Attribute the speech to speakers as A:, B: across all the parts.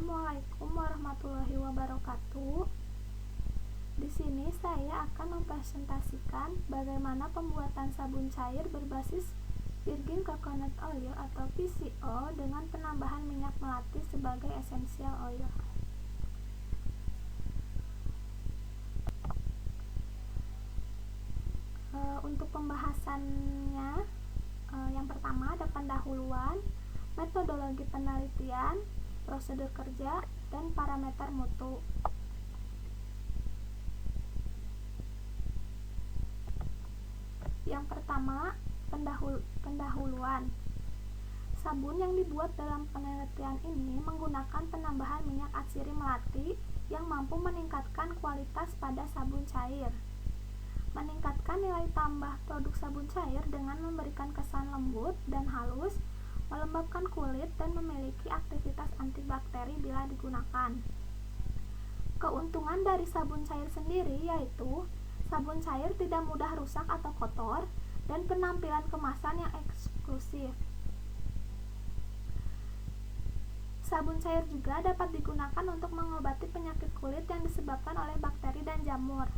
A: Assalamualaikum warahmatullahi wabarakatuh. Di sini saya akan mempresentasikan bagaimana pembuatan sabun cair berbasis virgin coconut oil atau VCO dengan penambahan minyak melati sebagai essential oil. Untuk pembahasannya, yang pertama ada pendahuluan, metodologi penelitian, prosedur kerja, dan parameter mutu. Yang pertama, pendahuluan. Sabun yang dibuat dalam penelitian ini menggunakan penambahan minyak atsiri melati yang mampu meningkatkan kualitas pada sabun cair, meningkatkan nilai tambah produk sabun cair dengan memberikan kesan lembut dan halus, melembabkan kulit, dan memiliki aktivitas antibakteri bila digunakan. Keuntungan dari sabun cair sendiri yaitu sabun cair tidak mudah rusak atau kotor dan penampilan kemasan yang eksklusif. Sabun cair juga dapat digunakan untuk mengobati penyakit kulit yang disebabkan oleh bakteri dan jamur.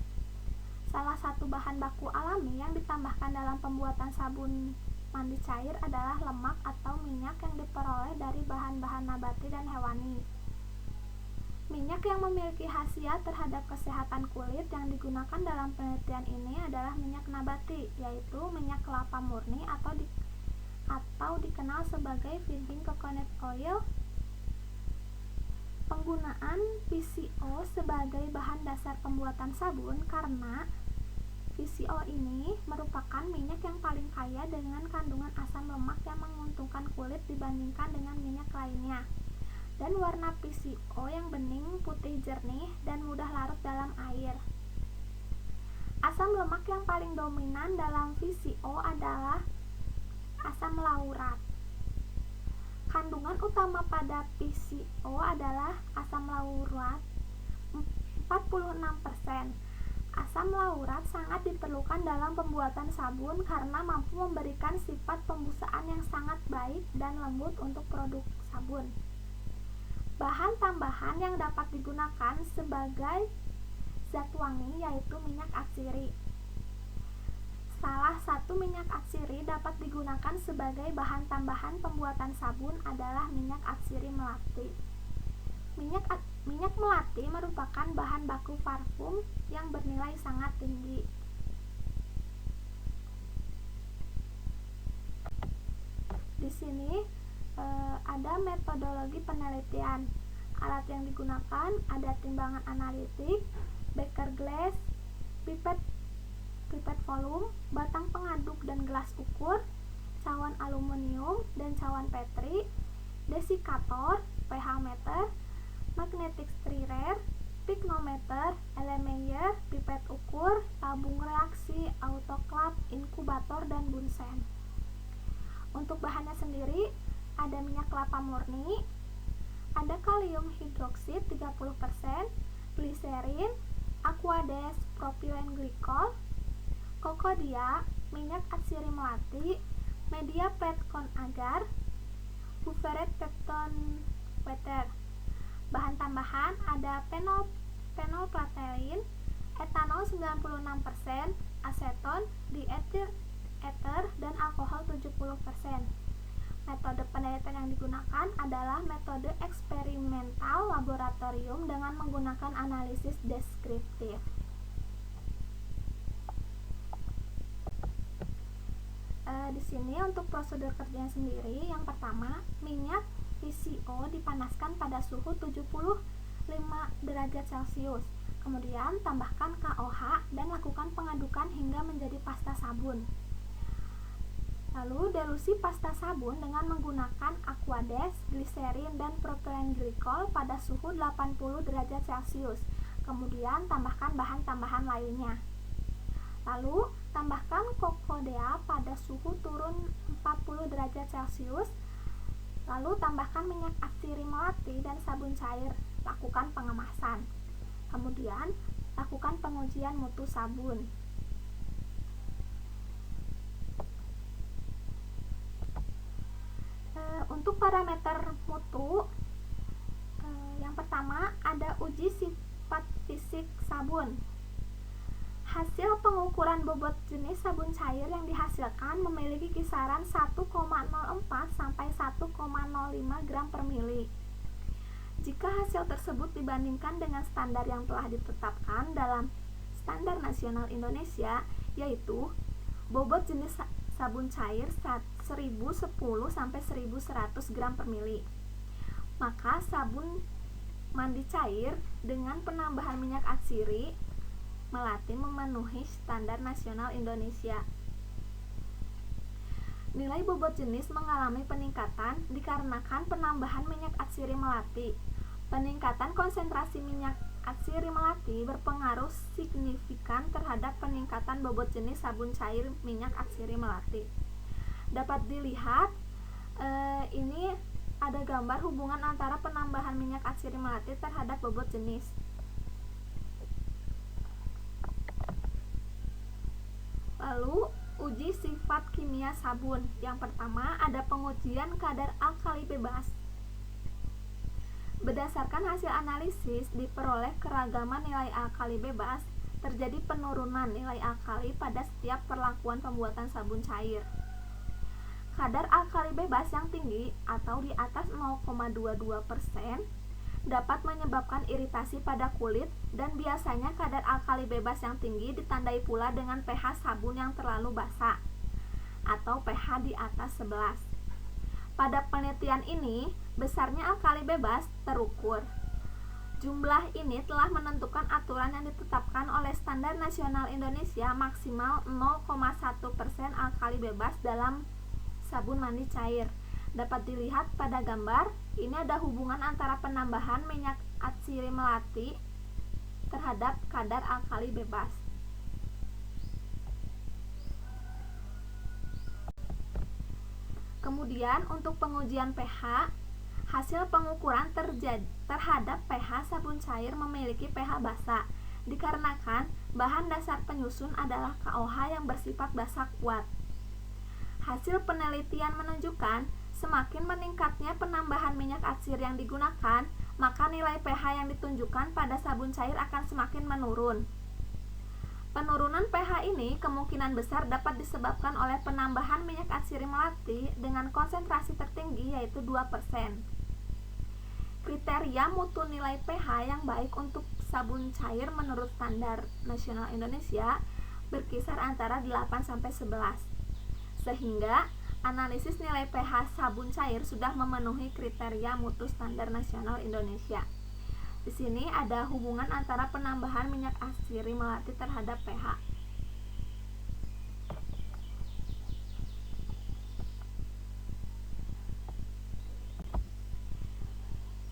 A: Salah satu bahan baku alami yang ditambahkan dalam pembuatan sabun mandi cair adalah lemak atau minyak yang diperoleh dari bahan-bahan nabati dan hewani. Minyak yang memiliki khasiat terhadap kesehatan kulit yang digunakan dalam penelitian ini adalah minyak nabati, yaitu minyak kelapa murni atau dikenal sebagai virgin coconut oil. Penggunaan VCO sebagai bahan dasar pembuatan sabun karena VCO ini merupakan minyak yang paling kaya dengan kandungan asam lemak yang menguntungkan kulit dibandingkan dengan minyak lainnya. Dan warna VCO yang bening, putih jernih, dan mudah larut dalam air. Asam lemak yang paling dominan dalam VCO adalah asam laurat. Kandungan utama pada VCO adalah asam laurat 46%. Asam laurat sangat diperlukan dalam pembuatan sabun karena mampu memberikan sifat pembusaan yang sangat baik dan lembut untuk produk sabun. Bahan tambahan yang dapat digunakan sebagai zat wangi yaitu minyak atsiri. Salah satu minyak atsiri dapat digunakan sebagai bahan tambahan pembuatan sabun adalah minyak atsiri melati. Minyak melati merupakan bahan baku parfum yang bernilai sangat tinggi. Di sini ada metodologi penelitian. Alat yang digunakan ada timbangan analitik, beker glass, pipet volume, batang pengaduk dan gelas ukur, cawan aluminium dan cawan petri, desikator, pH meter, magnetic stirrer, pignometer, Erlenmeyer, pipet ukur, tabung reaksi, autoclave, inkubator, dan bunsen. Untuk bahannya sendiri ada minyak kelapa murni, ada kalium hidroksid 30%, gliserin, aquades propylen glikol, kokodia, minyak atsiri melati, media pletcon agar, bufferate pepton water. Bahan tambahan ada phenolphthalein, etanol 96%, aseton, dietil ether, dan alkohol 70%. Metode penelitian yang digunakan adalah metode eksperimental laboratorium dengan menggunakan analisis deskriptif. Di sini untuk prosedur kerjanya sendiri, yang pertama, minyak VCO dipanaskan pada suhu 75 derajat Celcius. Kemudian tambahkan KOH dan lakukan pengadukan hingga menjadi pasta sabun. Lalu delusi pasta sabun dengan menggunakan aquades, gliserin, dan propylen glikol pada suhu 80 derajat Celcius. Kemudian tambahkan bahan tambahan lainnya. Lalu tambahkan kokodia pada suhu turun 40 derajat Celcius. Lalu tambahkan minyak atsiri melati dan sabun cair. Lakukan pengemasan. Kemudian lakukan pengujian mutu sabun. Untuk parameter mutu, Yang pertama ada uji sifat fisik sabun. Hasil pengukuran bobot jenis sabun cair yang dihasilkan memiliki kisaran 1,04 sampai 1,05 gram per mili. Jika hasil tersebut dibandingkan dengan standar yang telah ditetapkan dalam Standar Nasional Indonesia, yaitu bobot jenis sabun cair 1010 sampai 1100 gram per mili, maka sabun mandi cair dengan penambahan minyak atsiri melati memenuhi Standar Nasional Indonesia. Nilai bobot jenis mengalami peningkatan dikarenakan penambahan minyak atsiri melati. Peningkatan konsentrasi minyak atsiri melati berpengaruh signifikan terhadap peningkatan bobot jenis sabun cair minyak atsiri melati. Dapat dilihat ini ada gambar hubungan antara penambahan minyak atsiri melati terhadap bobot jenis. Lalu uji sifat kimia sabun. Yang pertama ada pengujian kadar alkali bebas. Berdasarkan hasil analisis diperoleh keragaman nilai alkali bebas, terjadi penurunan nilai alkali pada setiap perlakuan pembuatan sabun cair. Kadar alkali bebas yang tinggi atau di atas 0,22% dapat menyebabkan iritasi pada kulit, dan biasanya kadar alkali bebas yang tinggi ditandai pula dengan pH sabun yang terlalu basah atau pH di atas 11. Pada penelitian ini, besarnya alkali bebas terukur. Jumlah ini telah menentukan aturan yang ditetapkan oleh Standar Nasional Indonesia maksimal 0,1% alkali bebas dalam sabun mandi cair. Dapat dilihat pada gambar, ini ada hubungan antara penambahan minyak atsiri melati terhadap kadar alkali bebas. Kemudian untuk pengujian pH, hasil pengukuran terhadap pH sabun cair memiliki pH basa, dikarenakan bahan dasar penyusun adalah KOH yang bersifat basa kuat. Hasil penelitian menunjukkan semakin meningkatnya penambahan minyak atsiri yang digunakan, maka nilai pH yang ditunjukkan pada sabun cair akan semakin menurun. Penurunan pH ini kemungkinan besar dapat disebabkan oleh penambahan minyak atsiri melati dengan konsentrasi tertinggi yaitu 2%. Kriteria mutu nilai pH yang baik untuk sabun cair menurut Standar Nasional Indonesia berkisar antara 8-11. Sehingga analisis nilai pH sabun cair sudah memenuhi kriteria mutu Standar Nasional Indonesia. Di sini ada hubungan antara penambahan minyak atsiri melati terhadap pH.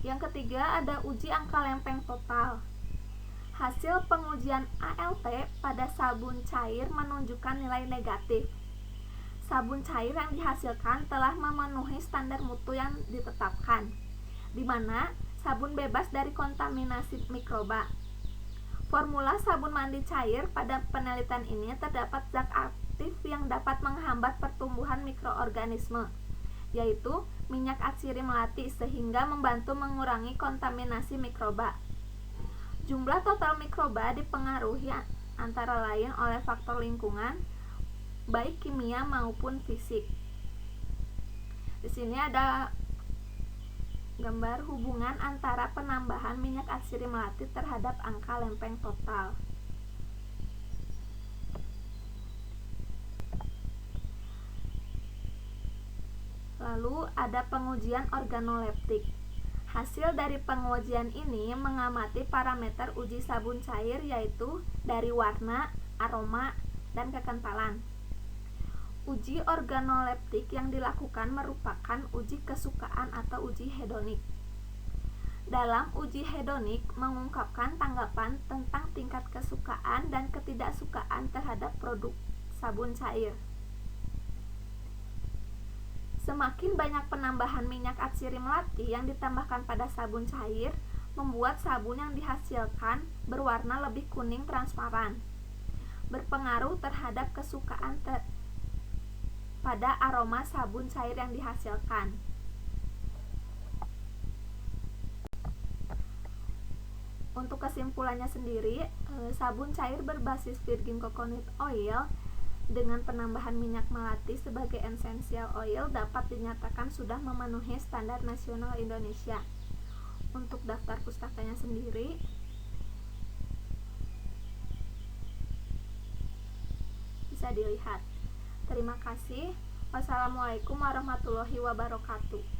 A: Yang ketiga ada uji angka lempeng total. Hasil pengujian ALT pada sabun cair menunjukkan nilai negatif. Sabun cair yang dihasilkan telah memenuhi standar mutu yang ditetapkan, di mana sabun bebas dari kontaminasi mikroba. Formula sabun mandi cair pada penelitian ini terdapat zat aktif yang dapat menghambat pertumbuhan mikroorganisme, yaitu minyak atsiri melati, sehingga membantu mengurangi kontaminasi mikroba. Jumlah total mikroba dipengaruhi antara lain oleh faktor lingkungan, baik kimia maupun fisik. Di sini ada gambar hubungan antara penambahan minyak atsiri melati terhadap angka lempeng total. Lalu ada pengujian organoleptik. Hasil dari pengujian ini mengamati parameter uji sabun cair, yaitu dari warna, aroma, dan kekentalan. Uji organoleptik yang dilakukan merupakan uji kesukaan atau uji hedonik. Dalam uji hedonik mengungkapkan tanggapan tentang tingkat kesukaan dan ketidaksukaan terhadap produk sabun cair. Semakin banyak penambahan minyak atsiri melati yang ditambahkan pada sabun cair, membuat sabun yang dihasilkan berwarna lebih kuning transparan, berpengaruh terhadap kesukaan pada aroma sabun cair yang dihasilkan. Untuk kesimpulannya sendiri, sabun cair berbasis virgin coconut oil dengan penambahan minyak melati sebagai essential oil dapat dinyatakan sudah memenuhi standar nasional Indonesia. Untuk daftar pustakanya sendiri, bisa dilihat. Terima kasih. Wassalamualaikum warahmatullahi wabarakatuh.